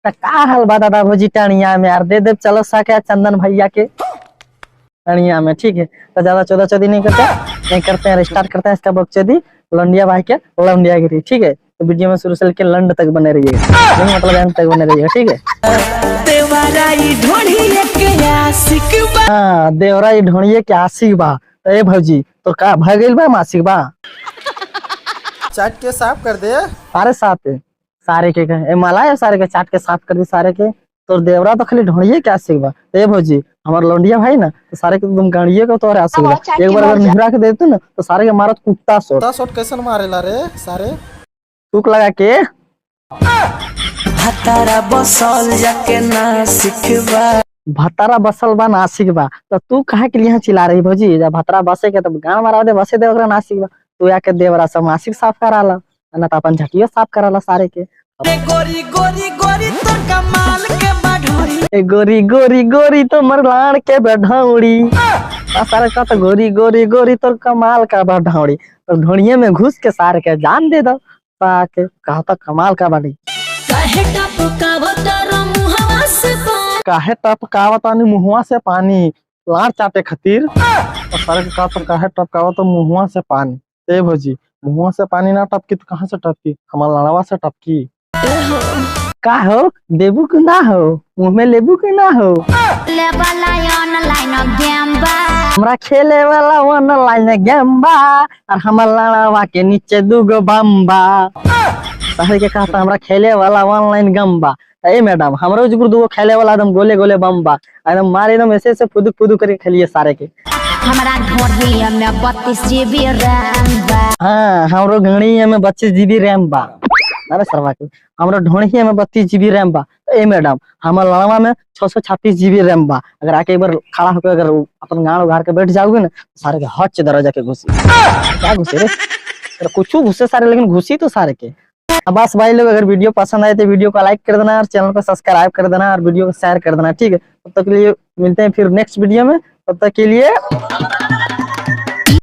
का हाल बा दादा भौजी टनिया में यार दे दे चलो सके चंदन भैया के टनिया में। ठीक है तो ज्यादा चौदह चौदी नहीं करते हैं स्टार्ट करते हैं इसका बकचोदी लंडिया भाई के लंडिया गिरी। ठीक है तो वीडियो में शुरू से लेकर लंड तक बने रहिएगा नहीं मतलब एंड तक बने रहिएगा। ठीक है हाँ देवरा ढोड़िए के आशिक बा। तो ए भौजी तो का भगल बा मासिक बा चाट के साफ कर दे। सारे साथ सारे के ए मला है सारे के चाट के साफ कर दी सारे के। तो देवरा तो खाली ढोड़िए के आशिक बा। ए भौजी हमार लौंडिया भाई ना तो सारे के तुम गाड़िए को तोरे आशिक बा। एक बार अगर निहरा के देते ना तो सारे के मारत कुत्ता शॉट कैसे मारेला रे सारे टूक लगा के भतारा बसल जाके नासिक बा नासिक बा। तो तू काहे के लिए चिल्ला रही भौजी जब भतरा बसे के तब गांव मारा दे बसे दे ओकरा नासिक बा। तू आके देवरा सब नासिक साफ कराला ना तो अपन झटियो साफ कराला सारे के। गोरी गोरी गोरी तो कमाल के बढ़ोरी गोरी गोरी गोरी तो मरलान के बढ़ौड़ी सारे का तो गोरी गोरी गोरी तो कमाल का बढ़ौड़ी। तो ढोड़िए में घुस के सारे के जान दे दो के कहा तो कमाल का बड़ी काहे टपकावतानी मुहुआ से पानी लाड़ चाटे खातिर। तो सारे का तो काहे टपकावत तो मुहुआ से पानी। ए भौजी मुहुआ से पानी ना टपकी तो कहाँ से टपकी हमार लड़वा से टपकी। का हो देबू कि ना हो मुंह में लेबू कि ना हो हमरा खेले वाला ऑनलाइन गेम बा और हमार लड़वा के नीचे दूगो बम्बा। सारे के कहता हमरा खेले वाला ऑनलाइन गेम बा। ए मैडम हमरो जुगुर दूगो खेले वाला एकदम गोले गोले बम्बा एकदम मारे एकदम ऐसे ऐसे फुदुक फुदुक करके खेलिए सारे के। हमारा ढोढ़िया में 32 GB रैम बा। हाँ हमरो घड़िया में 25 GB रैम बा। अरे सरवा के हमरो ढोढ़िया में 32 GB रैम बा। ए मैडम हमार लड़वा में 636 GB रैम बा। अगर आके एक बार खड़ा होकर अगर अपन गाड़ उगाड़ के बैठ जाओगे ना सारे के हट दरवाजा के घुसी क्या घुसे रे कुछ घुसे सारे लेकिन घुसी तो सारे के। बस भाई लोग अगर वीडियो पसंद आए तो वीडियो को लाइक कर देना और चैनल को सब्सक्राइब कर देना और वीडियो को शेयर कर देना। ठीक है तब तक के लिए मिलते हैं फिर नेक्स्ट वीडियो में। तब तक के लिए